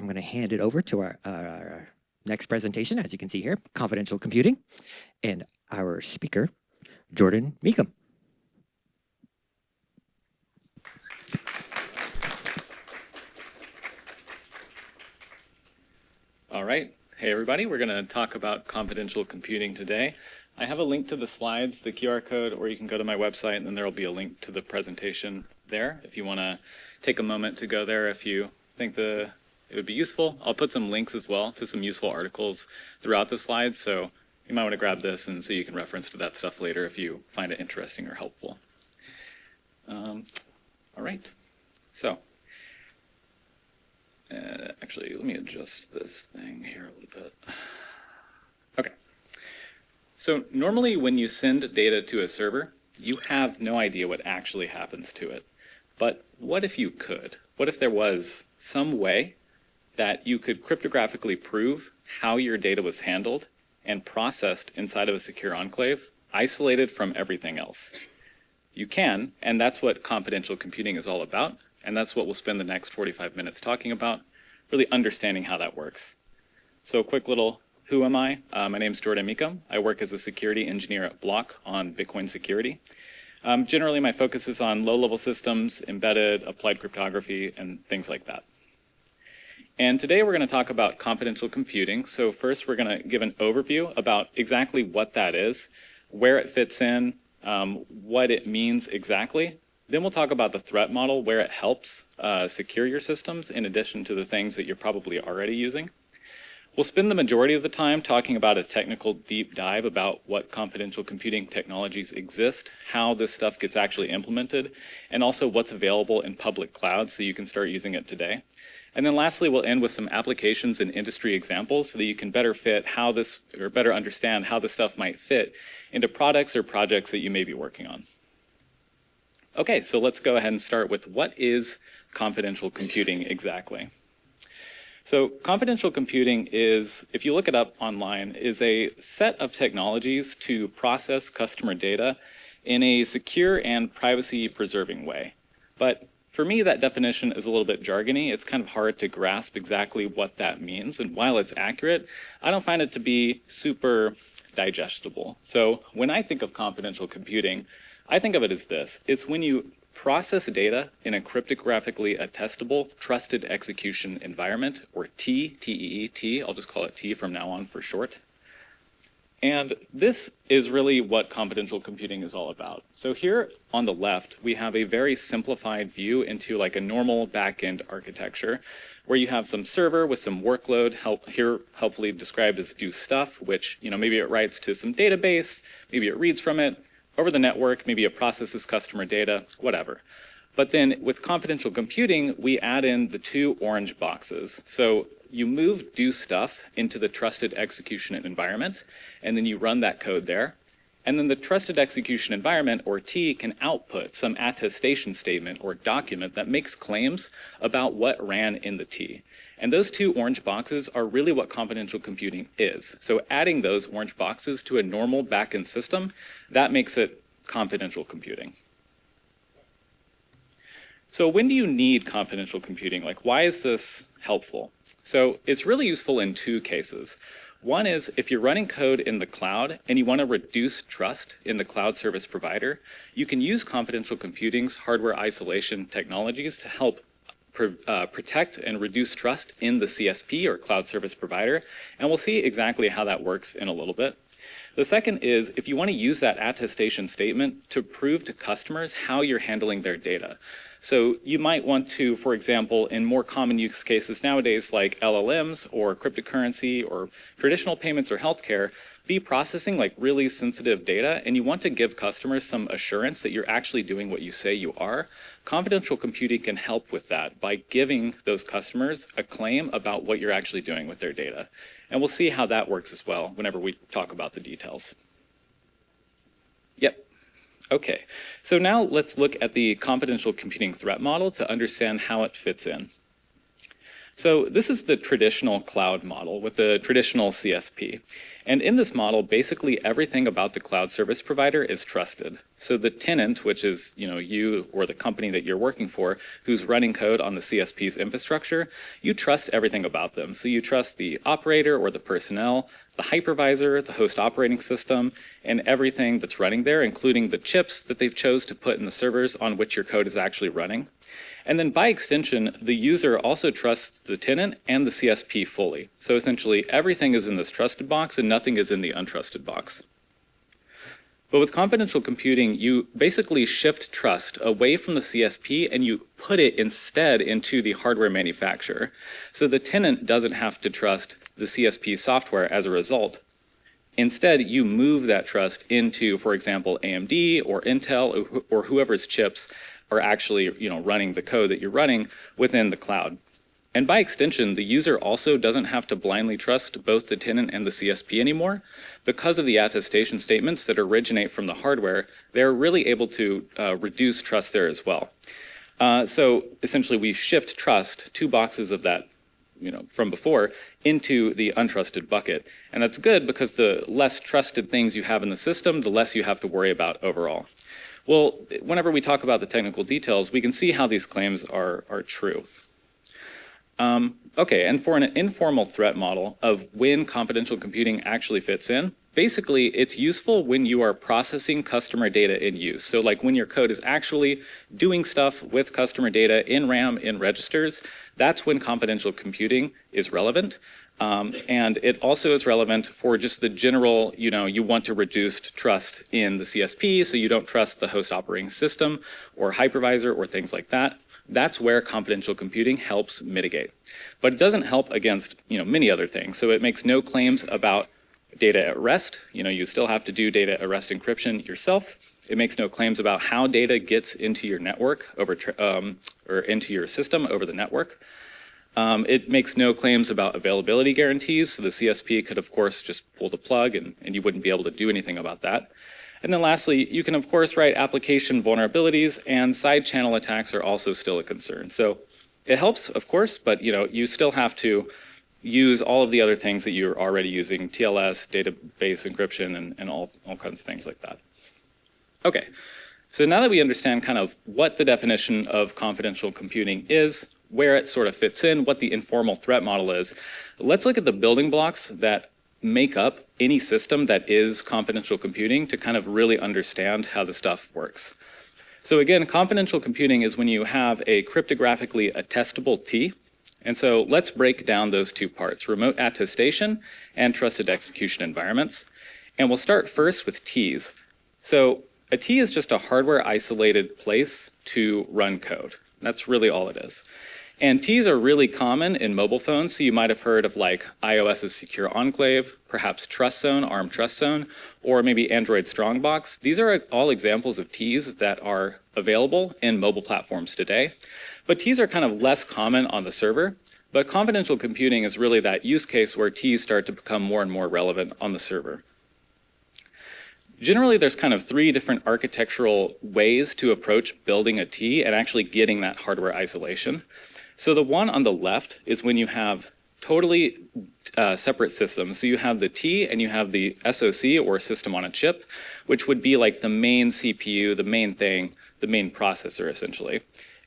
I'm going to hand it over to our next presentation, as you can see here, confidential computing, and our speaker, Jordan Mecom. All right. Hey, everybody. We're going to talk about confidential computing today. I have a link to the slides, the QR code, or you can go to my website, and then there will be a link to the presentation there if you want to take a moment to go there if you think it would be useful. I'll put some links as well to some useful articles throughout the slides, so you might want to grab this and so you can reference to that stuff later if you find it interesting or helpful. All right. So, actually, let me adjust this thing here a little bit. Okay. So normally when you send data to a server, you have no idea what actually happens to it. But what if you could? What if there was some way that you could cryptographically prove how your data was handled and processed inside of a secure enclave, isolated from everything else? You can, and that's what confidential computing is all about, and that's what we'll spend the next 45 minutes talking about, really understanding how that works. So a quick little who am I? My name is Jordan Mecom. I work as a security engineer at Block on Bitcoin security. Generally, my focus is on low-level systems, embedded, applied cryptography, and things like that. And today we're going to talk about confidential computing. So first we're going to give an overview about exactly what that is, where it fits in, what it means exactly. Then we'll talk about the threat model, where it helps secure your systems in addition to the things that you're probably already using. We'll spend the majority of the time talking about a technical deep dive about what confidential computing technologies exist, how this stuff gets actually implemented, and also what's available in public cloud so you can start using it today. And then lastly, we'll end with some applications and industry examples so that you can better understand how this stuff might fit into products or projects that you may be working on. Okay, so let's go ahead and start with what is confidential computing exactly. So confidential computing is, if you look it up online, is a set of technologies to process customer data in a secure and privacy-preserving way. But for me, that definition is a little bit jargony. It's kind of hard to grasp exactly what that means. And while it's accurate, I don't find it to be super digestible. So when I think of confidential computing, I think of it as this. It's when you process data in a cryptographically attestable trusted execution environment, or T, I'll just call it T from now on for short. And this is really what confidential computing is all about. So here on the left, we have a very simplified view into like a normal backend architecture, where you have some server with some workload, here helpfully described as do stuff, which maybe it writes to some database, maybe it reads from it, over the network, maybe it processes customer data, whatever. But then with confidential computing, we add in the two orange boxes. So you move do stuff into the trusted execution environment, and then you run that code there. And then the trusted execution environment, or T, can output some attestation statement or document that makes claims about what ran in the T. And those two orange boxes are really what confidential computing is. So adding those orange boxes to a normal backend system, that makes it confidential computing. So when do you need confidential computing? Like, why is this helpful? So it's really useful in two cases. One is if you're running code in the cloud and you want to reduce trust in the cloud service provider, you can use confidential computing's hardware isolation technologies to help protect and reduce trust in the CSP, or cloud service provider, and we'll see exactly how that works in a little bit. The second is if you want to use that attestation statement to prove to customers how you're handling their data. So you might want to, for example, in more common use cases nowadays like LLMs or cryptocurrency or traditional payments or healthcare, be processing like really sensitive data, and you want to give customers some assurance that you're actually doing what you say you are. Confidential computing can help with that by giving those customers a claim about what you're actually doing with their data. And we'll see how that works as well whenever we talk about the details. Yep. Okay, so now let's look at the confidential computing threat model to understand how it fits in. So this is the traditional cloud model with the traditional CSP. And in this model, basically everything about the cloud service provider is trusted. So the tenant, which is you or the company that you're working for, who's running code on the CSP's infrastructure, you trust everything about them. So you trust the operator or the personnel, the hypervisor, the host operating system, and everything that's running there, including the chips that they've chose to put in the servers on which your code is actually running. And then by extension, the user also trusts the tenant and the CSP fully. So essentially, everything is in this trusted box and nothing is in the untrusted box. But with confidential computing, you basically shift trust away from the CSP and you put it instead into the hardware manufacturer. So the tenant doesn't have to trust the CSP software as a result. Instead, you move that trust into, for example, AMD or Intel or whoever's chips are actually running the code that you're running within the cloud. And by extension, the user also doesn't have to blindly trust both the tenant and the CSP anymore. Because of the attestation statements that originate from the hardware, they're really able to reduce trust there as well. So essentially, we shift trust, 2 boxes of that from before, into the untrusted bucket. And that's good because the less trusted things you have in the system, the less you have to worry about overall. Well, whenever we talk about the technical details, we can see how these claims are true. Okay, and for an informal threat model of when confidential computing actually fits in, basically it's useful when you are processing customer data in use. So like when your code is actually doing stuff with customer data in RAM, in registers, that's when confidential computing is relevant. And it also is relevant for just the general, you want to reduce trust in the CSP, so you don't trust the host operating system or hypervisor or things like that. That's where confidential computing helps mitigate. But it doesn't help against, many other things. So it makes no claims about data at rest. You still have to do data at rest encryption yourself. It makes no claims about how data gets into your network or into your system over the network. It makes no claims about availability guarantees. So the CSP could, of course, just pull the plug and you wouldn't be able to do anything about that. And then lastly, you can, of course, write application vulnerabilities, and side channel attacks are also still a concern. So it helps, of course, but you still have to use all of the other things that you're already using, TLS, database encryption, and all kinds of things like that. Okay, so now that we understand kind of what the definition of confidential computing is, where it sort of fits in, what the informal threat model is, let's look at the building blocks that make up any system that is confidential computing to kind of really understand how the stuff works. So again, confidential computing is when you have a cryptographically attestable key. And so let's break down those 2 parts, remote attestation and trusted execution environments. And we'll start first with keys. So a key is just a hardware isolated place to run code. That's really all it is. And keys are really common in mobile phones, so you might have heard of like iOS's Secure Enclave, perhaps TrustZone, ARM TrustZone, or maybe Android Strongbox. These are all examples of keys that are available in mobile platforms today. But keys are kind of less common on the server, but confidential computing is really that use case where keys start to become more and more relevant on the server. Generally, there's kind of 3 different architectural ways to approach building a key and actually getting that hardware isolation. So the one on the left is when you have totally separate systems. So you have the T and you have the SoC or system on a chip, which would be like the main CPU, the main thing, the main processor essentially.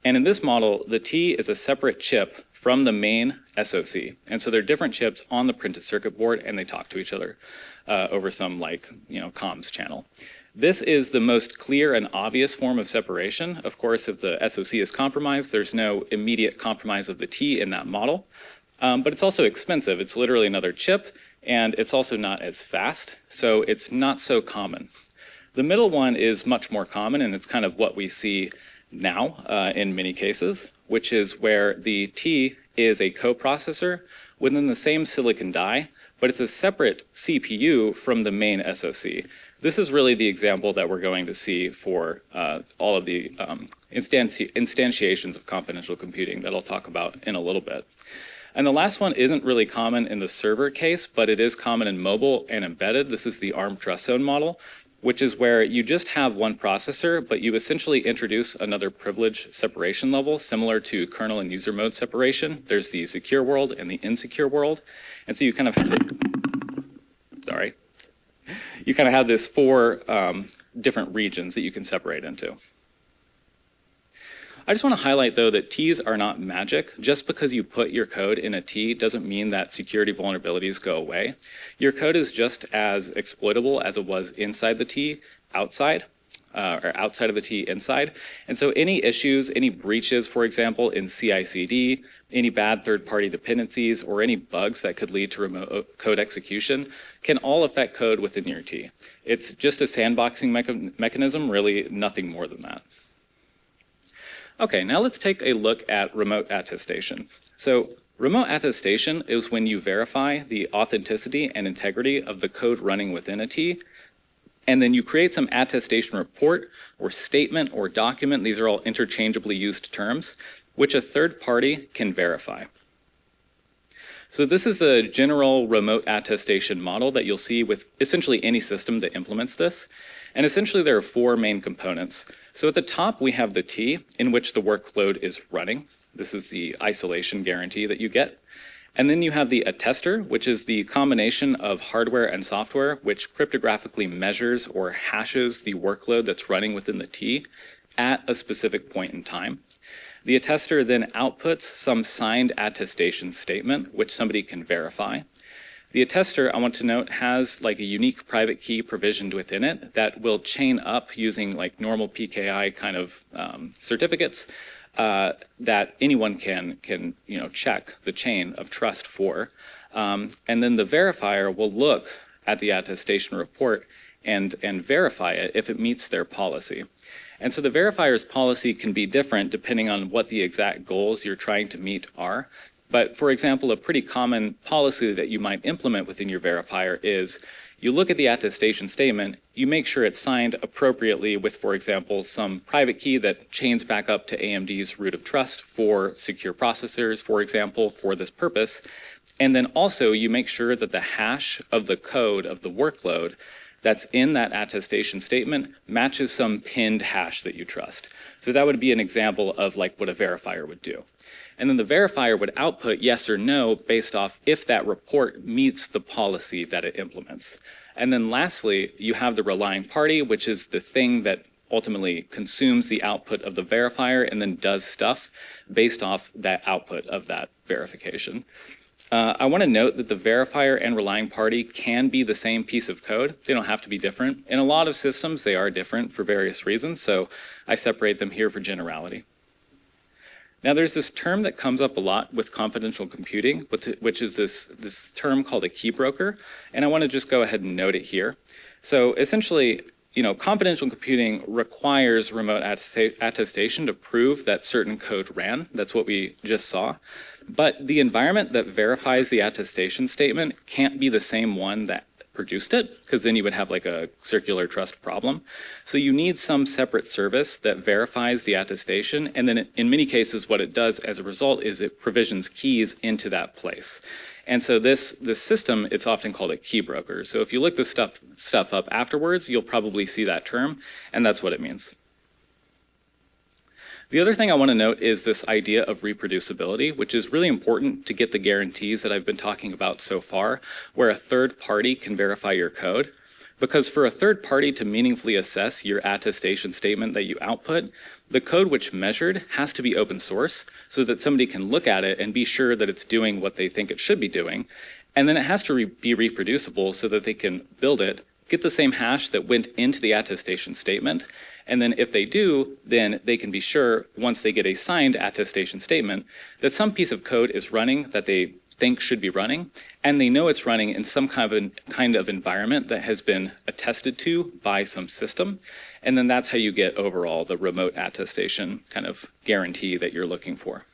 And in this model, the T is a separate chip from the main SoC. And so they're different chips on the printed circuit board and they talk to each other over some comms channel. This is the most clear and obvious form of separation. Of course, if the SoC is compromised, there's no immediate compromise of the T in that model. But it's also expensive. It's literally another chip, and it's also not as fast, so it's not so common. The middle one is much more common, and it's kind of what we see now in many cases, which is where the T is a coprocessor within the same silicon die, but it's a separate CPU from the main SoC. This is really the example that we're going to see for all of the instantiations of confidential computing that I'll talk about in a little bit. And the last one isn't really common in the server case, but it is common in mobile and embedded. This is the ARM TrustZone model, which is where you just have one processor, but you essentially introduce another privilege separation level, similar to kernel and user mode separation. There's the secure world and the insecure world. And so you kind of have, you kind of have this 4 different regions that you can separate into. I just want to highlight, though, that T's are not magic. Just because you put your code in a T doesn't mean that security vulnerabilities go away. Your code is just as exploitable as it was inside the T outside, or outside of the T inside. And so any issues, any breaches, for example, in CI/CD, any bad third-party dependencies, or any bugs that could lead to remote code execution can all affect code within your T. It's just a sandboxing mechanism, really nothing more than that. Okay, now let's take a look at remote attestation. So remote attestation is when you verify the authenticity and integrity of the code running within a T, and then you create some attestation report or statement or document, these are all interchangeably used terms, which a third party can verify. So this is the general remote attestation model that you'll see with essentially any system that implements this. And essentially there are four main components. So at the top we have the T in which the workload is running. This is the isolation guarantee that you get. And then you have the attester, which is the combination of hardware and software which cryptographically measures or hashes the workload that's running within the T at a specific point in time. The attester then outputs some signed attestation statement, which somebody can verify. The attester, I want to note, has like a unique private key provisioned within it that will chain up using like normal PKI kind of certificates that anyone can check the chain of trust for. And then the verifier will look at the attestation report and verify it if it meets their policy. And so the verifier's policy can be different depending on what the exact goals you're trying to meet are. But for example, a pretty common policy that you might implement within your verifier is you look at the attestation statement, you make sure it's signed appropriately with, for example, some private key that chains back up to AMD's root of trust for secure processors, for example, for this purpose. And then also you make sure that the hash of the code of the workload that's in that attestation statement matches some pinned hash that you trust. So that would be an example of like what a verifier would do. And then the verifier would output yes or no based off if that report meets the policy that it implements. And then lastly, you have the relying party, which is the thing that ultimately consumes the output of the verifier and then does stuff based off that output of that verification. I want to note that the verifier and relying party can be the same piece of code. They don't have to be different. In a lot of systems, they are different for various reasons, so I separate them here for generality. Now there's this term that comes up a lot with confidential computing, which is this term called a key broker, and I want to just go ahead and note it here. So essentially, confidential computing requires remote attestation to prove that certain code ran. That's what we just saw. But the environment that verifies the attestation statement can't be the same one that produced it, because then you would have like a circular trust problem. So you need some separate service that verifies the attestation, and then in many cases what it does as a result is it provisions keys into that place. And so this system, it's often called a key broker. So if you look this stuff up afterwards, you'll probably see that term, and that's what it means. The other thing I want to note is this idea of reproducibility, which is really important to get the guarantees that I've been talking about so far, where a third party can verify your code. Because for a third party to meaningfully assess your attestation statement that you output, the code which measured has to be open source so that somebody can look at it and be sure that it's doing what they think it should be doing. And then it has to be reproducible so that they can build it, get the same hash that went into the attestation statement, and then if they do, then they can be sure, once they get a signed attestation statement, that some piece of code is running that they think should be running, and they know it's running in some kind of environment that has been attested to by some system. And then that's how you get overall the remote attestation kind of guarantee that you're looking for.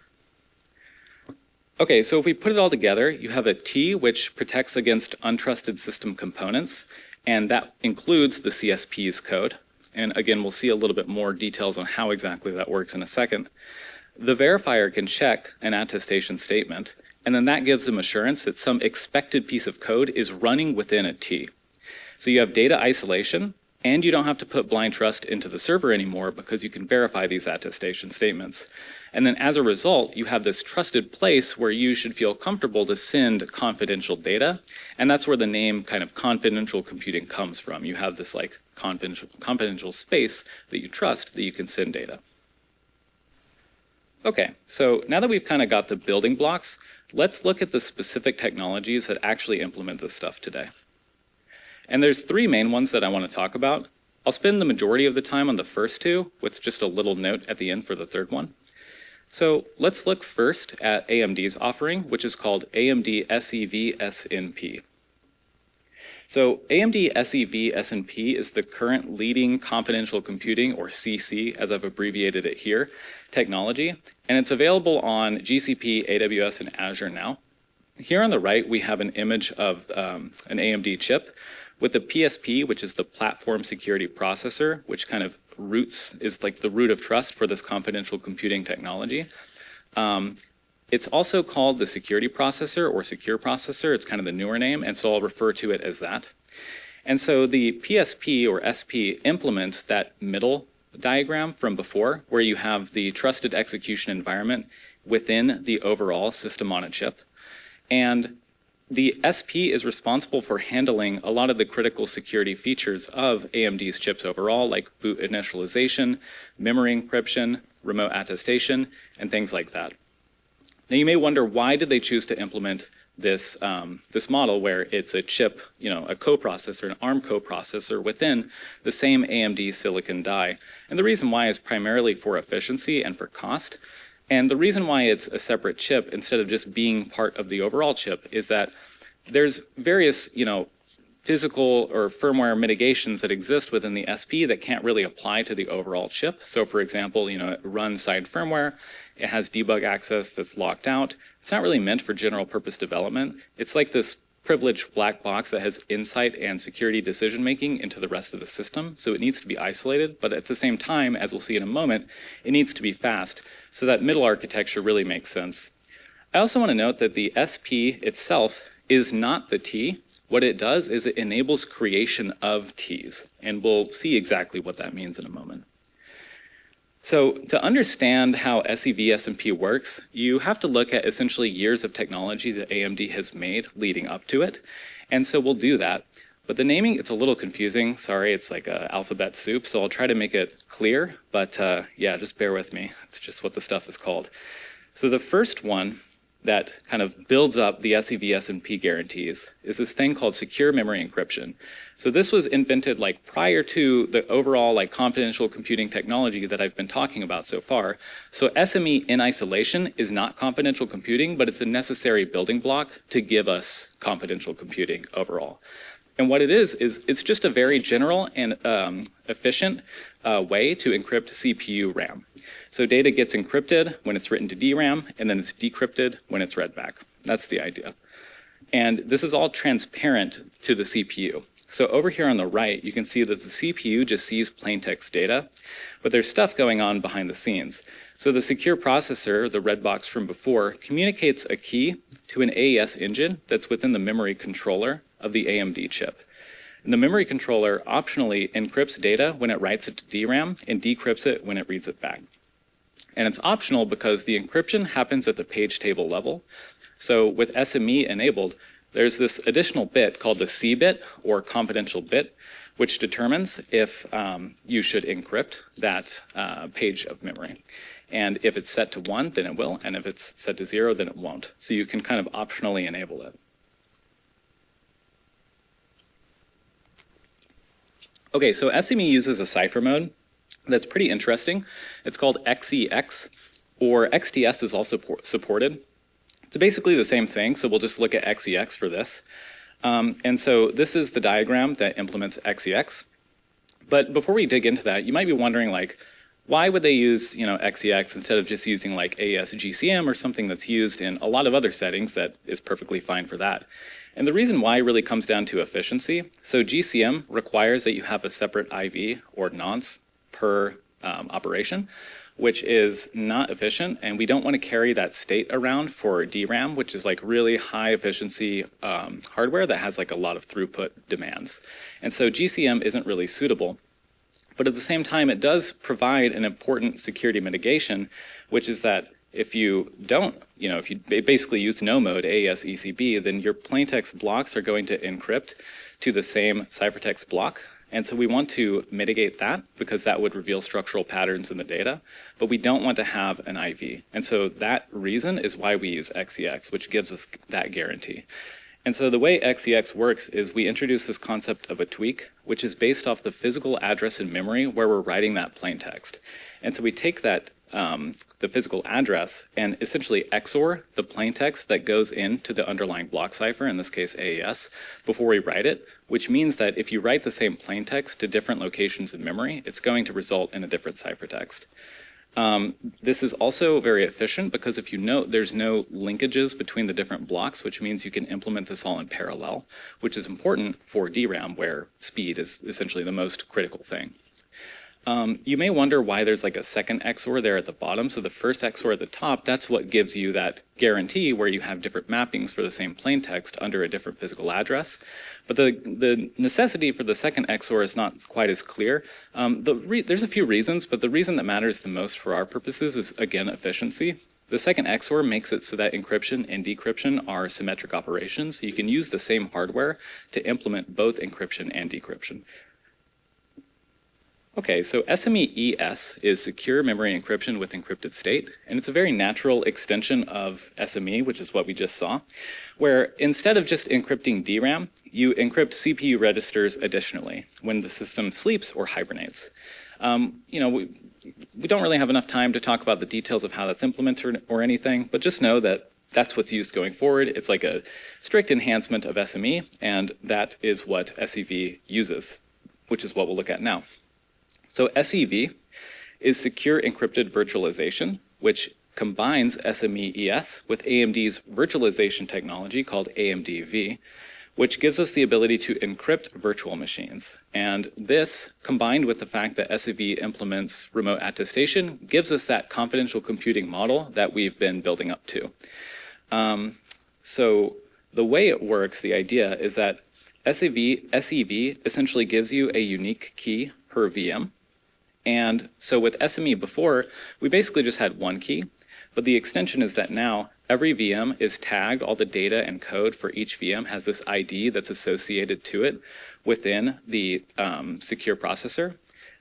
Okay, so if we put it all together, you have a T which protects against untrusted system components, and that includes the CSP's code. And again, we'll see a little bit more details on how exactly that works in a second. The verifier can check an attestation statement, and then that gives them assurance that some expected piece of code is running within a T. So you have data isolation, And you don't have to put blind trust into the server anymore because you can verify these attestation statements. And then as a result, you have this trusted place where you should feel comfortable to send confidential data. And that's where the name kind of confidential computing comes from. You have this like confidential space that you trust that you can send data. Okay, so now that we've kind of got the building blocks, let's look at the specific technologies that actually implement this stuff today. And there's three main ones that I want to talk about. I'll spend the majority of the time on the first two, with just a little note at the end for the third one. So let's look first at AMD's offering, which is called AMD SEV-SNP. So AMD SEV-SNP is the current leading confidential computing, or CC, as I've abbreviated it here, technology, and it's available on GCP, AWS, and Azure now. Here on the right, we have an image of an AMD chip with the PSP, which is the Platform Security Processor, which kind of is like the root of trust for this confidential computing technology. It's also called the security processor or secure processor. It's kind of the newer name, and so I'll refer to it as that. And so the PSP or SP implements that middle diagram from before, where you have the trusted execution environment within the overall system on a chip. And the SP is responsible for handling a lot of the critical security features of AMD's chips overall, like boot initialization, memory encryption, remote attestation, and things like that. Now you may wonder, why did they choose to implement this, this model where it's a chip, a coprocessor, an ARM coprocessor within the same AMD silicon die? And the reason why is primarily for efficiency and for cost. And the reason why it's a separate chip instead of just being part of the overall chip is that there's various, physical or firmware mitigations that exist within the SP that can't really apply to the overall chip. So for example, it runs side firmware, it has debug access that's locked out. It's not really meant for general purpose development. It's like this privileged black box that has insight and security decision making into the rest of the system. So it needs to be isolated, but at the same time, as we'll see in a moment, it needs to be fast. So that middle architecture really makes sense. I also want to note that the SP itself is not the T. What it does is it enables creation of Ts, and we'll see exactly what that means in a moment. So to understand how SEV-SNP works, you have to look at essentially years of technology that AMD has made leading up to it, and so we'll do that. But the naming, it's a little confusing. Sorry, it's like alphabet soup, so I'll try to make it clear, but yeah, just bear with me. It's just what the stuff is called. So the first one that kind of builds up the SEV-SNP guarantees is this thing called secure memory encryption. So this was invented like prior to the overall like confidential computing technology that I've been talking about so far. So SME in isolation is not confidential computing, but it's a necessary building block to give us confidential computing overall. And what it is it's just a very general and efficient way to encrypt CPU RAM. So data gets encrypted when it's written to DRAM, and then it's decrypted when it's read back. That's the idea. And this is all transparent to the CPU. So over here on the right, you can see that the CPU just sees plain text data, but there's stuff going on behind the scenes. So the secure processor, the red box from before, communicates a key to an AES engine that's within the memory controller of the AMD chip. And the memory controller optionally encrypts data when it writes it to DRAM and decrypts it when it reads it back. And it's optional because the encryption happens at the page table level. So with SME enabled, there's this additional bit called the C bit, or confidential bit, which determines if you should encrypt that page of memory. And if it's set to 1, then it will, and if it's set to 0, then it won't. So you can kind of optionally enable it. Okay, so SME uses a cipher mode that's pretty interesting. It's called XEX, or XTS is also supported. It's basically the same thing, so we'll just look at XEX for this. And so this is the diagram that implements XEX. But before we dig into that, you might be wondering, like, why would they use XEX instead of just using like AES GCM or something that's used in a lot of other settings that is perfectly fine for that? And the reason why really comes down to efficiency. So GCM requires that you have a separate IV or nonce per operation, which is not efficient, and we don't want to carry that state around for DRAM, which is like really high efficiency hardware that has like a lot of throughput demands. And so GCM isn't really suitable. But at the same time, it does provide an important security mitigation, which is that if you don't, if you basically use no mode AES ECB, then your plaintext blocks are going to encrypt to the same ciphertext block. And so we want to mitigate that because that would reveal structural patterns in the data, but we don't want to have an IV. And so that reason is why we use XEX, which gives us that guarantee. And so the way XEX works is we introduce this concept of a tweak, which is based off the physical address in memory where we're writing that plaintext. And so we take that the physical address and essentially XOR the plaintext that goes into the underlying block cipher, in this case AES, before we write it, which means that if you write the same plaintext to different locations in memory, it's going to result in a different ciphertext. This is also very efficient because if you note, there's no linkages between the different blocks, which means you can implement this all in parallel, which is important for DRAM where speed is essentially the most critical thing. You may wonder why there's like a second XOR there at the bottom. So the first XOR at the top, that's what gives you that guarantee where you have different mappings for the same plaintext under a different physical address. But the necessity for the second XOR is not quite as clear. There's a few reasons, but the reason that matters the most for our purposes is, again, efficiency. The second XOR makes it so that encryption and decryption are symmetric operations. So you can use the same hardware to implement both encryption and decryption. Okay, so SME-ES is secure memory encryption with encrypted state, and it's a very natural extension of SME, which is what we just saw, where instead of just encrypting DRAM, you encrypt CPU registers additionally when the system sleeps or hibernates. We don't really have enough time to talk about the details of how that's implemented or anything, but just know that that's what's used going forward. It's like a strict enhancement of SME, and that is what SEV uses, which is what we'll look at now. So SEV is secure encrypted virtualization, which combines SME-ES with AMD's virtualization technology called AMD-V, which gives us the ability to encrypt virtual machines. And this, combined with the fact that SEV implements remote attestation, gives us that confidential computing model that we've been building up to. So the way it works, the idea is that SEV essentially gives you a unique key per VM. And so with SME before, we basically just had one key, but the extension is that now every VM is tagged, all the data and code for each VM has this ID that's associated to it within the secure processor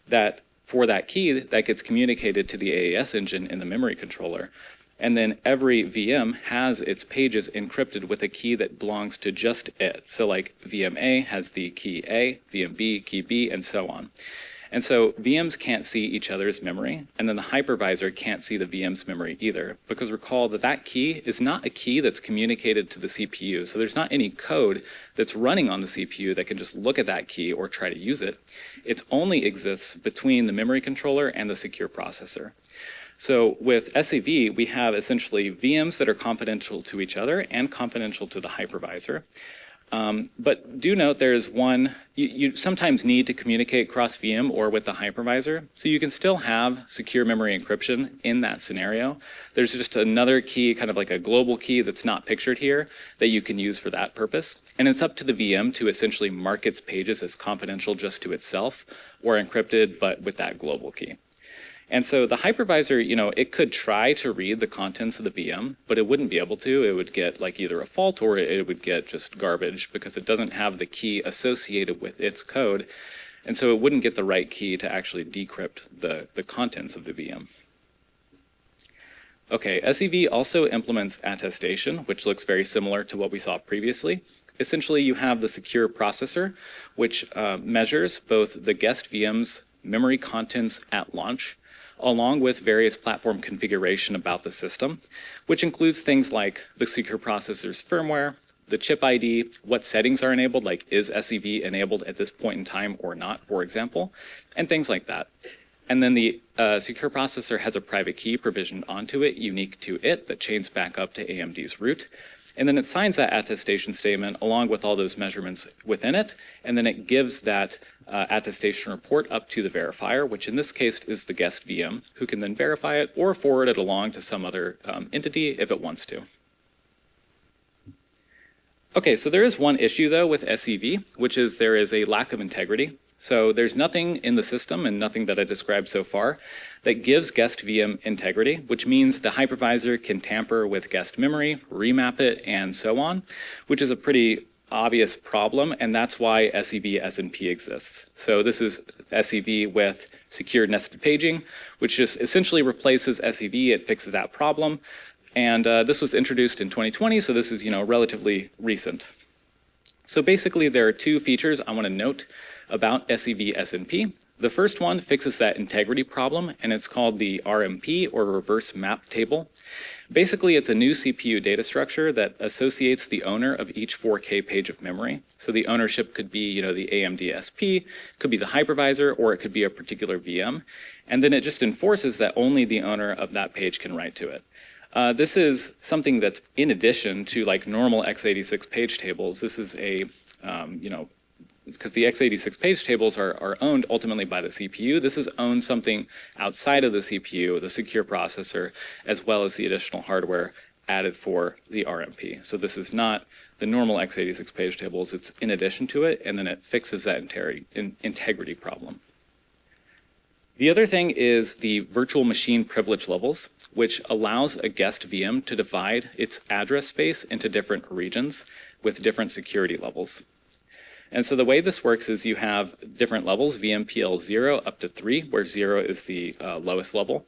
that for that key that gets communicated to the AES engine in the memory controller. And then every VM has its pages encrypted with a key that belongs to just it. So like VM A has the key A, VM B, key B, and so on. And so VMs can't see each other's memory, and then the hypervisor can't see the VM's memory either, because recall that that key is not a key that's communicated to the CPU. So there's not any code that's running on the CPU that can just look at that key or try to use it. It only exists between the memory controller and the secure processor. So with SEV, we have essentially VMs that are confidential to each other and confidential to the hypervisor. But do note there is one, you sometimes need to communicate cross VM or with the hypervisor, so you can still have secure memory encryption in that scenario. There's just another key, kind of like a global key that's not pictured here, that you can use for that purpose. And it's up to the VM to essentially mark its pages as confidential just to itself, or encrypted, but with that global key. And so the hypervisor, it could try to read the contents of the VM, but it wouldn't be able to. It would get like either a fault or it would get just garbage because it doesn't have the key associated with its code. And so it wouldn't get the right key to actually decrypt the contents of the VM. Okay, SEV also implements attestation, which looks very similar to what we saw previously. Essentially, you have the secure processor, which measures both the guest VM's memory contents at launch, along with various platform configuration about the system, which includes things like the secure processor's firmware, the chip ID, what settings are enabled, like is SEV enabled at this point in time or not, for example, and things like that. And then the secure processor has a private key provisioned onto it, unique to it, that chains back up to AMD's root. And then it signs that attestation statement along with all those measurements within it, and then it gives that attestation report up to the verifier, which in this case is the guest VM, who can then verify it or forward it along to some other entity if it wants to. Okay, so there is one issue though with SEV, which is there is a lack of integrity. So there's nothing in the system and nothing that I described so far that gives guest VM integrity, which means the hypervisor can tamper with guest memory, remap it, and so on, which is a pretty obvious problem, and that's why SEV SNP exists. So this is SEV with secure nested paging, which just essentially replaces SEV. It fixes that problem. And this was introduced in 2020, so this is, relatively recent. So basically, there are two features I want to note about SEV SNP. The first one fixes that integrity problem, and it's called the RMP, or reverse map table. Basically, it's a new CPU data structure that associates the owner of each 4K page of memory. So the ownership could be, the AMD SP, could be the hypervisor, or it could be a particular VM. And then it just enforces that only the owner of that page can write to it. This is something that's in addition to like normal x86 page tables. This is a, because the x86 page tables are owned ultimately by the CPU. This is owned something outside of the CPU, the secure processor, as well as the additional hardware added for the RMP. So this is not the normal x86 page tables. It's in addition to it, and then it fixes that integrity problem. The other thing is the virtual machine privilege levels, which allows a guest VM to divide its address space into different regions with different security levels. And so the way this works is you have different levels, VMPL 0 up to 3, where 0 is the lowest level.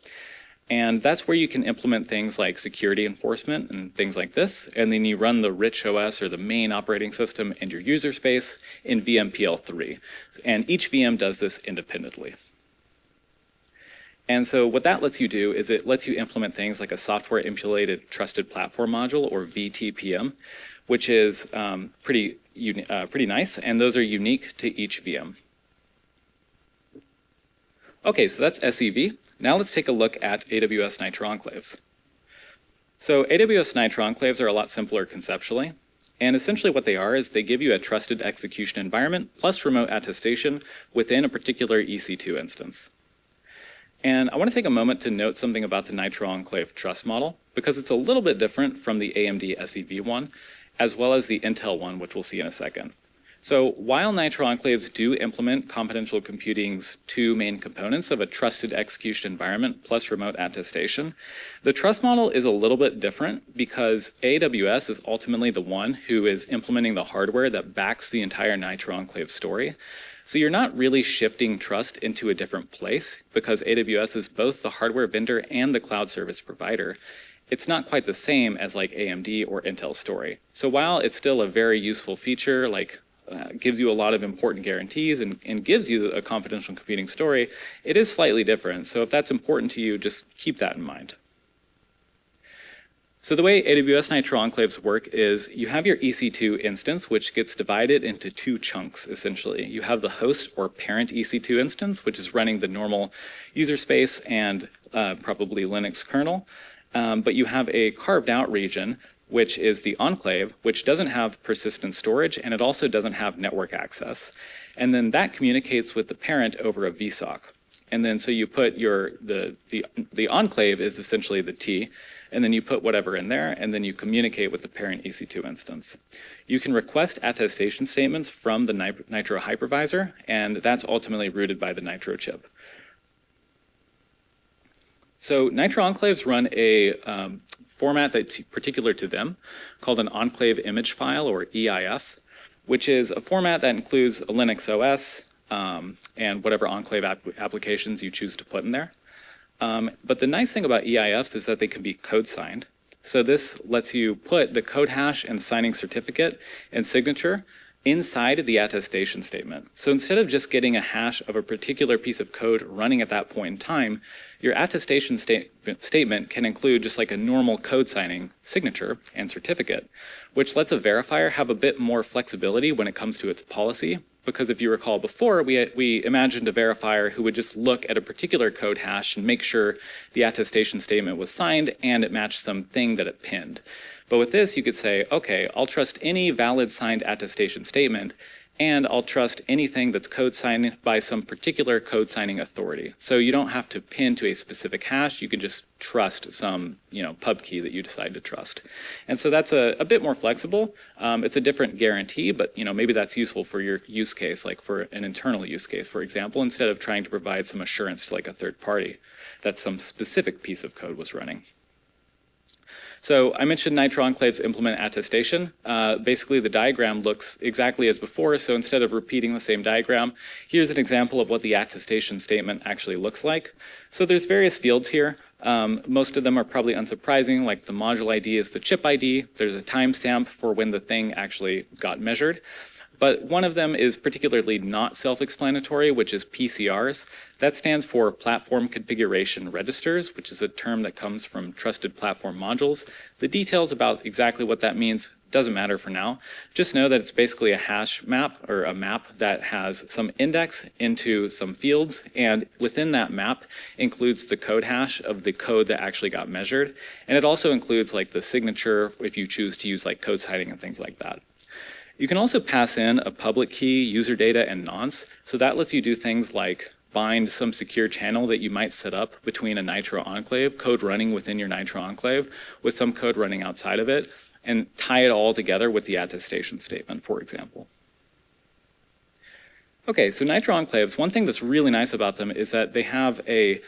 And that's where you can implement things like security enforcement and things like this. And then you run the rich OS or the main operating system and your user space in VMPL 3. And each VM does this independently. And so what that lets you do is it lets you implement things like a software emulated trusted platform module, or VTPM, which is pretty nice, and those are unique to each VM. Okay, so that's SEV. Now let's take a look at AWS Nitro Enclaves. So AWS Nitro Enclaves are a lot simpler conceptually, and essentially what they are is they give you a trusted execution environment plus remote attestation within a particular EC2 instance. And I want to take a moment to note something about the Nitro Enclave trust model, because it's a little bit different from the AMD SEV one, as well as the Intel one, which we'll see in a second. So while Nitro Enclaves do implement confidential computing's two main components of a trusted execution environment plus remote attestation, the trust model is a little bit different because AWS is ultimately the one who is implementing the hardware that backs the entire Nitro Enclave story. So you're not really shifting trust into a different place because AWS is both the hardware vendor and the cloud service provider. It's not quite the same as like AMD or Intel story. So while it's still a very useful feature, like gives you a lot of important guarantees and gives you a confidential computing story, it is slightly different. So if that's important to you, just keep that in mind. So the way AWS Nitro Enclaves work is you have your EC2 instance, which gets divided into two chunks, essentially. You have the host or parent EC2 instance, which is running the normal user space and probably Linux kernel. But you have a carved out region, which is the enclave, which doesn't have persistent storage, and it also doesn't have network access. And then that communicates with the parent over a VSOC. And then so you put the enclave is essentially the T, and then you put whatever in there, and then you communicate with the parent EC2 instance. You can request attestation statements from the Nitro hypervisor, and that's ultimately routed by the Nitro chip. So Nitro Enclaves run a format that's particular to them called an enclave image file, or EIF, which is a format that includes a Linux OS and whatever enclave applications you choose to put in there. But the nice thing about EIFs is that they can be code signed. So this lets you put the code hash and the signing certificate and signature inside the attestation statement. So instead of just getting a hash of a particular piece of code running at that point in time, your attestation statement can include just like a normal code signing signature and certificate, which lets a verifier have a bit more flexibility when it comes to its policy because if you recall before, we imagined a verifier who would just look at a particular code hash and make sure the attestation statement was signed and it matched something that it pinned. But with this, you could say, okay, I'll trust any valid signed attestation statement, and I'll trust anything that's code signed by some particular code signing authority. So you don't have to pin to a specific hash, you can just trust some pub key that you decide to trust. And so that's a bit more flexible. It's a different guarantee, but maybe that's useful for your use case, like for an internal use case, for example, instead of trying to provide some assurance to like a third party that some specific piece of code was running. So I mentioned Nitro Enclave's implement attestation. Basically, the diagram looks exactly as before, so instead of repeating the same diagram, here's an example of what the attestation statement actually looks like. So there's various fields here. Most of them are probably unsurprising, like the module ID is the chip ID. There's a timestamp for when the thing actually got measured. But one of them is particularly not self-explanatory, which is PCRs. That stands for Platform Configuration Registers, which is a term that comes from Trusted Platform Modules. The details about exactly what that means doesn't matter for now. Just know that it's basically a hash map, or a map that has some index into some fields, and within that map includes the code hash of the code that actually got measured. And it also includes like the signature if you choose to use like code citing and things like that. You can also pass in a public key, user data, and nonce. So that lets you do things like bind some secure channel that you might set up between a Nitro enclave, code running within your Nitro enclave, with some code running outside of it, and tie it all together with the attestation statement, for example. Okay, so Nitro enclaves, one thing that's really nice about them is that they have a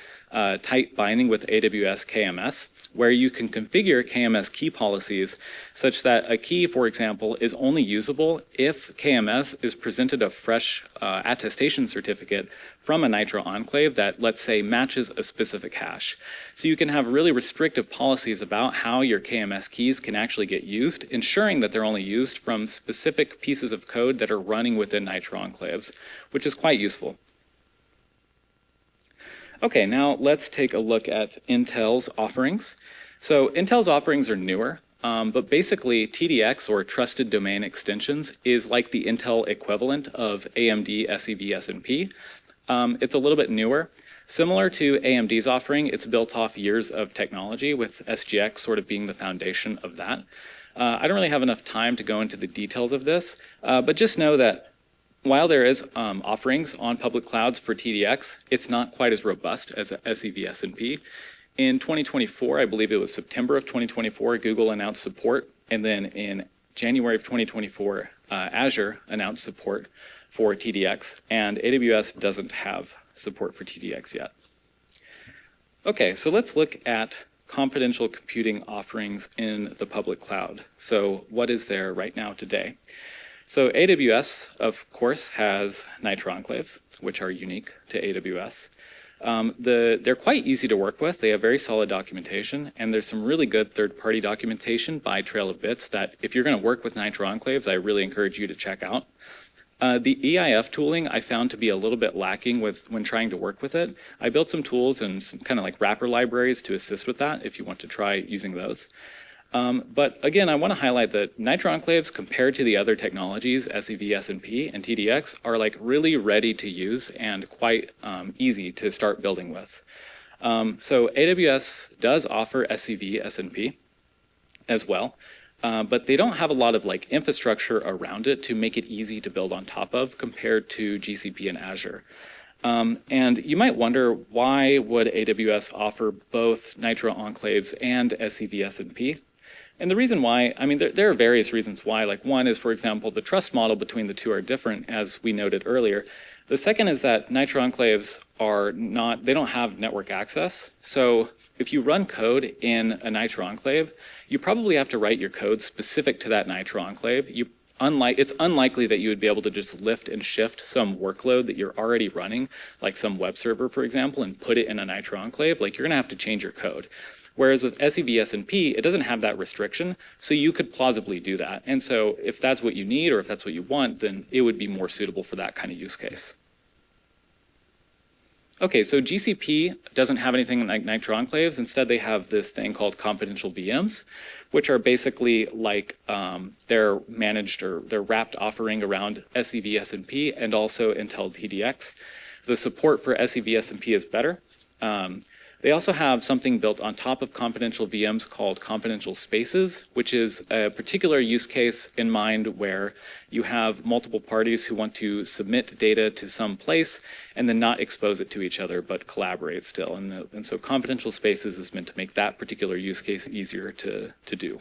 tight binding with AWS KMS, where you can configure KMS key policies such that a key, for example, is only usable if KMS is presented a fresh attestation certificate from a Nitro enclave that, let's say, matches a specific hash. So you can have really restrictive policies about how your KMS keys can actually get used, ensuring that they're only used from specific pieces of code that are running within Nitro enclaves, which is quite useful. Okay, now let's take a look at Intel's offerings. So Intel's offerings are newer, but basically TDX, or Trusted Domain Extensions, is like the Intel equivalent of AMD SEV-SNP. It's a little bit newer. Similar to AMD's offering, it's built off years of technology, with SGX sort of being the foundation of that. I don't really have enough time to go into the details of this, but just know that while there is offerings on public clouds for TDX, it's not quite as robust as SEV-SNP. In 2024, I believe it was September of 2024, Google announced support, and then in January of 2024, Azure announced support for TDX, and AWS doesn't have support for TDX yet. Okay, so let's look at confidential computing offerings in the public cloud. So what is there right now today? So AWS, of course, has Nitro enclaves, which are unique to AWS. They're quite easy to work with. They have very solid documentation, and there's some really good third-party documentation by Trail of Bits that if you're going to work with Nitro enclaves, I really encourage you to check out. The EIF tooling I found to be a little bit lacking when trying to work with it. I built some tools and some kind of like wrapper libraries to assist with that if you want to try using those. But again, I want to highlight that Nitro enclaves compared to the other technologies, SEV-SNP and TDX, are like really ready to use and quite easy to start building with. So AWS does offer SEV-SNP as well, but they don't have a lot of like infrastructure around it to make it easy to build on top of compared to GCP and Azure. And you might wonder, why would AWS offer both Nitro enclaves and SEV-SNP? And the reason why, I mean, there are various reasons why. Like one is, for example, the trust model between the two are different, as we noted earlier. The second is that Nitro enclaves they don't have network access. So if you run code in a Nitro enclave, you probably have to write your code specific to that Nitro enclave. It's unlikely that you would be able to just lift and shift some workload that you're already running, like some web server, for example, and put it in a Nitro enclave. Like, you're going to have to change your code. Whereas with SEV-SNP, it doesn't have that restriction, so you could plausibly do that. And so if that's what you need or if that's what you want, then it would be more suitable for that kind of use case. Okay, so GCP doesn't have anything like Nitro enclaves. Instead, they have this thing called confidential VMs, which are basically like they're managed or they're wrapped offering around SEV-SMP and also Intel TDX. The support for SEV-SMP is better. They also have something built on top of confidential VMs called confidential spaces, which is a particular use case in mind where you have multiple parties who want to submit data to some place and then not expose it to each other, but collaborate still. And so confidential spaces is meant to make that particular use case easier to do.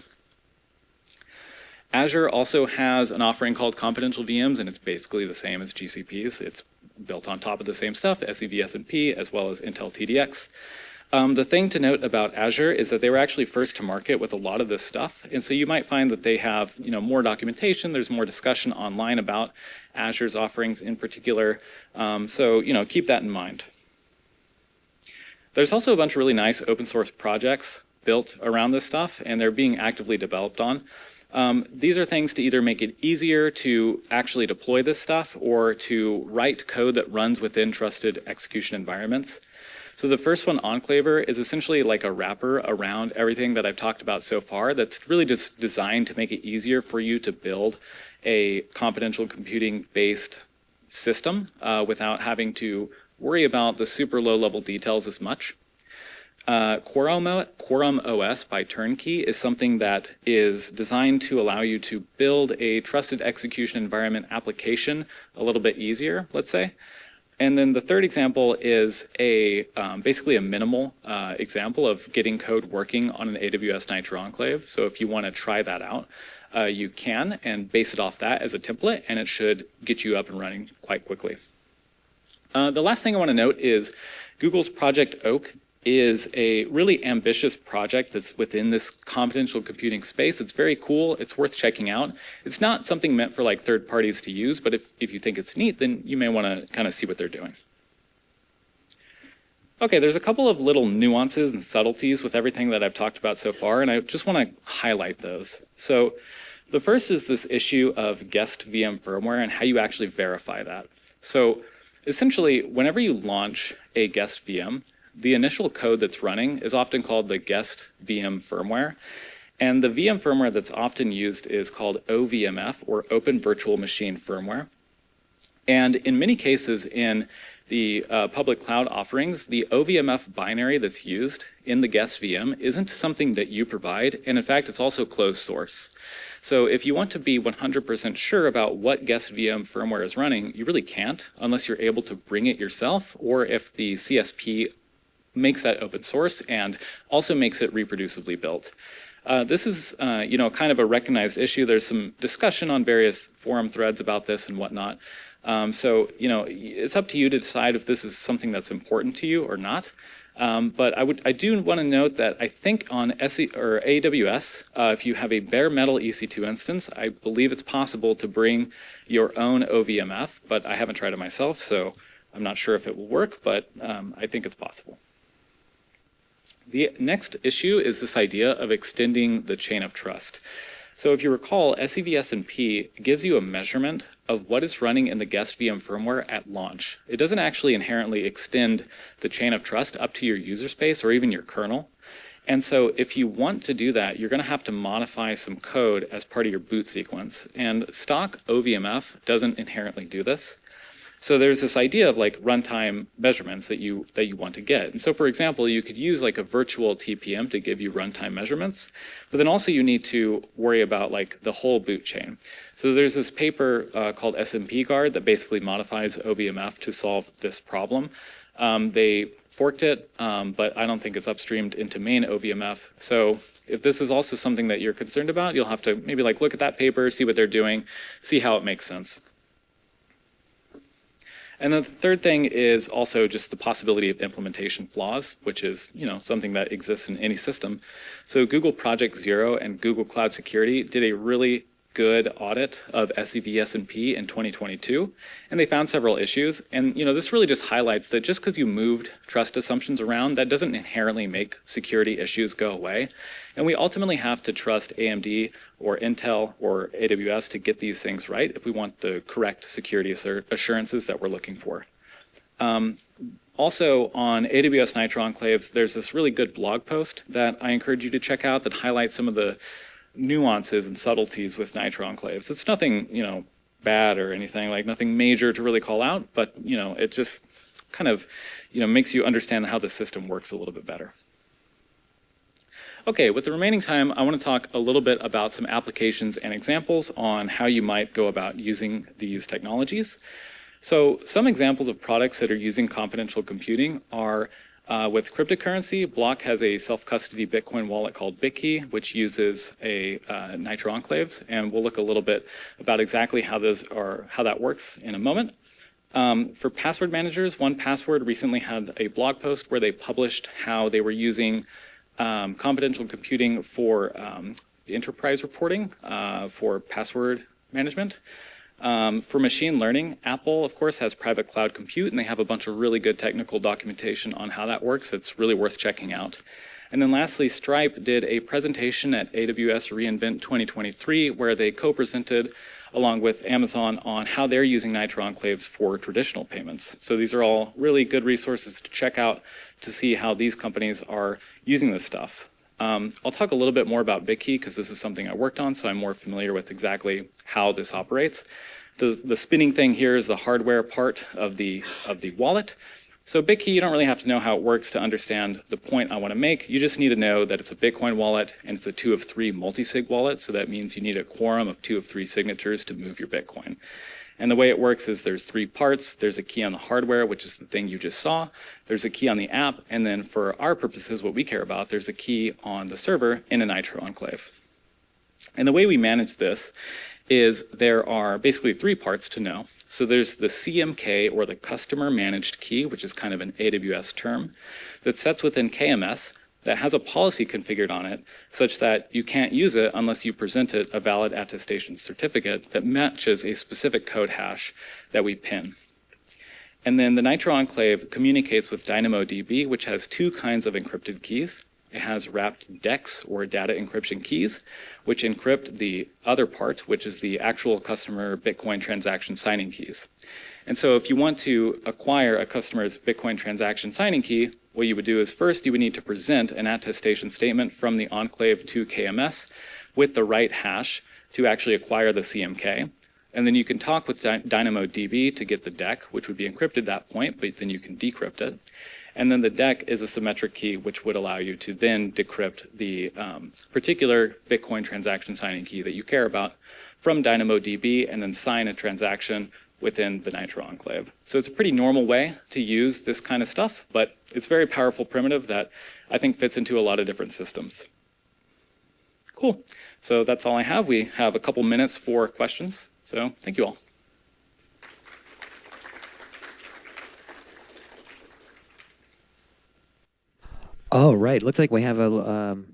Azure also has an offering called confidential VMs, and it's basically the same as GCP's. It's built on top of the same stuff, SEV-SMP, as well as Intel TDX. The thing to note about Azure is that they were actually first to market with a lot of this stuff. And so you might find that they have more documentation. There's more discussion online about Azure's offerings in particular. So keep that in mind. There's also a bunch of really nice open source projects built around this stuff, and they're being actively developed on. These are things to either make it easier to actually deploy this stuff or to write code that runs within trusted execution environments. So the first one, Enclaver, is essentially like a wrapper around everything that I've talked about so far that's really just designed to make it easier for you to build a confidential computing-based system without having to worry about the super low-level details as much. Quorum OS by Turnkey is something that is designed to allow you to build a trusted execution environment application a little bit easier, let's say. And then the third example is basically a minimal example of getting code working on an AWS Nitro Enclave. So if you want to try that out, you can and base it off that as a template, and it should get you up and running quite quickly. The last thing I want to note is Google's Project Oak is a really ambitious project that's within this confidential computing space. It's very cool. It's worth checking out. It's not something meant for like third parties to use, but if you think it's neat, then you may want to kind of see what they're doing. Okay, there's a couple of little nuances and subtleties with everything that I've talked about so far, and I just want to highlight those. So the first is this issue of guest VM firmware and how you actually verify that. So essentially, whenever you launch a guest VM, the initial code that's running is often called the guest VM firmware. And the VM firmware that's often used is called OVMF, or Open Virtual Machine Firmware. And in many cases in the public cloud offerings, the OVMF binary that's used in the guest VM isn't something that you provide. And in fact, it's also closed source. So if you want to be 100% sure about what guest VM firmware is running, you really can't unless you're able to bring it yourself, or if the CSP makes that open source and also makes it reproducibly built. This is, kind of a recognized issue. There's some discussion on various forum threads about this and whatnot. So it's up to you to decide if this is something that's important to you or not. But I do want to note that I think on AWS, if you have a bare metal EC2 instance, I believe it's possible to bring your own OVMF, but I haven't tried it myself, so I'm not sure if it will work, but I think it's possible. The next issue is this idea of extending the chain of trust. So if you recall, SEV-SMP gives you a measurement of what is running in the guest VM firmware at launch. It doesn't actually inherently extend the chain of trust up to your user space or even your kernel. And so if you want to do that, you're going to have to modify some code as part of your boot sequence. And stock OVMF doesn't inherently do this. So there's this idea of like runtime measurements that you want to get. And so for example, you could use like a virtual TPM to give you runtime measurements, but then also you need to worry about like the whole boot chain. So there's this paper called SMP Guard that basically modifies OVMF to solve this problem. They forked it, but I don't think it's upstreamed into main OVMF. So if this is also something that you're concerned about, you'll have to maybe like look at that paper, see what they're doing, see how it makes sense. And then the third thing is also just the possibility of implementation flaws, which is something that exists in any system. So Google Project Zero and Google Cloud Security did a really good audit of SEV-SMP in 2022, and they found several issues. And this really just highlights that just because you moved trust assumptions around, that doesn't inherently make security issues go away. And we ultimately have to trust AMD or Intel or AWS to get these things right if we want the correct security assurances that we're looking for. Also on AWS Nitro Enclaves, there's this really good blog post that I encourage you to check out that highlights some of the nuances and subtleties with Nitro Enclaves. It's nothing, bad or anything, like nothing major to really call out, but, it just kind of, makes you understand how the system works a little bit better. Okay, with the remaining time, I want to talk a little bit about some applications and examples on how you might go about using these technologies. So some examples of products that are using confidential computing are with cryptocurrency. Block has a self-custody Bitcoin wallet called BitKey, which uses a Nitro Enclaves, and we'll look a little bit about exactly how that works in a moment. For password managers, 1Password recently had a blog post where they published how they were using confidential computing for enterprise reporting for password management. For machine learning, Apple, of course, has private cloud compute, and they have a bunch of really good technical documentation on how that works. It's really worth checking out. And then lastly, Stripe did a presentation at AWS reInvent 2023 where they co-presented along with Amazon on how they're using Nitro Enclaves for traditional payments. So these are all really good resources to check out to see how these companies are using this stuff. I'll talk a little bit more about BitKey because this is something I worked on, so I'm more familiar with exactly how this operates. The spinning thing here is the hardware part of the wallet. So BitKey, you don't really have to know how it works to understand the point I want to make. You just need to know that it's a Bitcoin wallet and it's a 2 of 3 multi-sig wallet. So that means you need a quorum of 2 of 3 signatures to move your Bitcoin. And the way it works is there's 3 parts. There's a key on the hardware, which is the thing you just saw. There's a key on the app. And then for our purposes, what we care about, there's a key on the server in a Nitro Enclave. And the way we manage this is there are basically 3 parts to know. So there's the CMK, or the customer managed key, which is kind of an AWS term, that sits within KMS that has a policy configured on it such that you can't use it unless you present it a valid attestation certificate that matches a specific code hash that we pin. And then the Nitro Enclave communicates with DynamoDB, which has 2 kinds of encrypted keys. It has wrapped DEX, or data encryption keys, which encrypt the other part, which is the actual customer Bitcoin transaction signing keys. And so if you want to acquire a customer's Bitcoin transaction signing key, what you would do is first you would need to present an attestation statement from the enclave to KMS with the right hash to actually acquire the CMK. And then you can talk with DynamoDB to get the DEC, which would be encrypted at that point, but then you can decrypt it. And then the DEC is a symmetric key, which would allow you to then decrypt the particular Bitcoin transaction signing key that you care about from DynamoDB and then sign a transaction within the Nitro Enclave. So it's a pretty normal way to use this kind of stuff, but it's a very powerful primitive that I think fits into a lot of different systems. Cool. So that's all I have. We have a couple minutes for questions. So thank you all. All right, looks like we have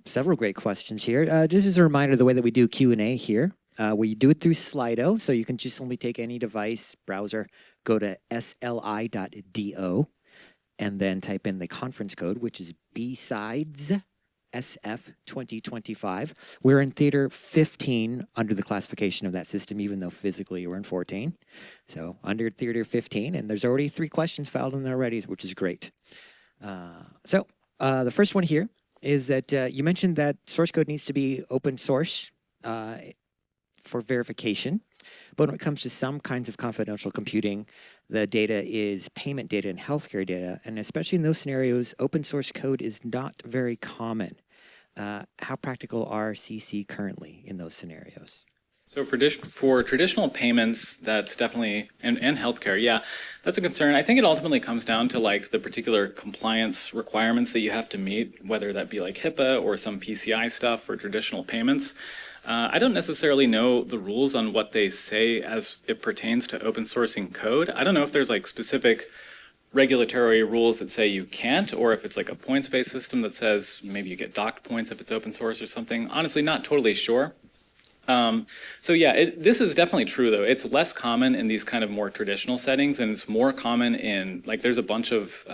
several great questions here. Just as a reminder, the way that we do Q&A here, we do it through Slido, so you can just simply take any device, browser, go to sli.do, and then type in the conference code, which is BSidesSF 2025. We're in Theater 15 under the classification of that system, even though physically we're in 14. So under Theater 15, and there's already 3 questions filed in there already, which is great. The first one here is that you mentioned that source code needs to be open source for verification. But when it comes to some kinds of confidential computing, the data is payment data and healthcare data. And especially in those scenarios, open source code is not very common. How practical are CC currently in those scenarios? So for traditional payments, that's definitely, and healthcare, yeah, that's a concern. I think it ultimately comes down to like the particular compliance requirements that you have to meet, whether that be like HIPAA or some PCI stuff for traditional payments. I don't necessarily know the rules on what they say as it pertains to open sourcing code. I don't know if there's like specific regulatory rules that say you can't, or if it's like a points-based system that says maybe you get docked points if it's open source or something. Honestly, not totally sure. So yeah, this is definitely true though. It's less common in these kind of more traditional settings, and it's more common in, like, there's a bunch of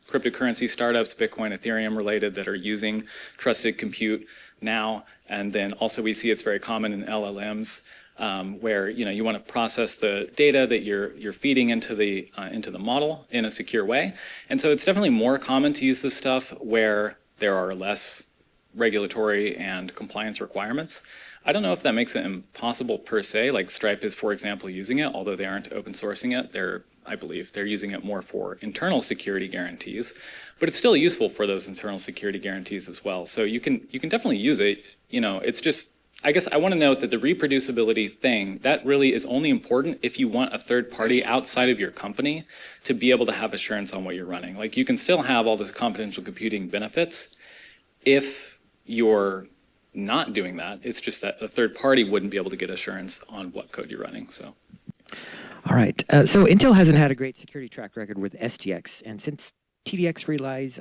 cryptocurrency startups, Bitcoin, Ethereum related, that are using trusted compute now. And then also we see it's very common in LLMs. where you want to process the data that you're feeding into the model in a secure way. And so it's definitely more common to use this stuff where there are less regulatory and compliance requirements. I don't know if that makes it impossible per se, like Stripe is, for example, using it, although they aren't open sourcing it. I believe they're using it more for internal security guarantees, but it's still useful for those internal security guarantees as well. So you can definitely use it. It's just, I guess I want to note that the reproducibility thing, that really is only important if you want a third party outside of your company to be able to have assurance on what you're running. Like, you can still have all this confidential computing benefits if you're not doing that. It's just that a third party wouldn't be able to get assurance on what code you're running. So. All right. So Intel hasn't had a great security track record with SGX, and since TDX relies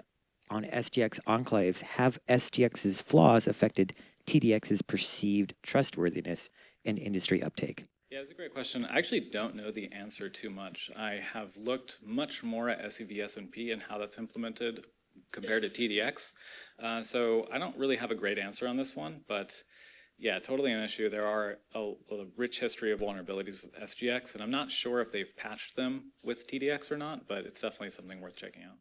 on SGX enclaves, have SGX's flaws affected TDX's perceived trustworthiness and industry uptake? Yeah, it's a great question. I actually don't know the answer too much. I have looked much more at SEV-SMP and how that's implemented compared to TDX. So I don't really have a great answer on this one, but yeah, totally an issue. There are a rich history of vulnerabilities with SGX, and I'm not sure if they've patched them with TDX or not, but it's definitely something worth checking out.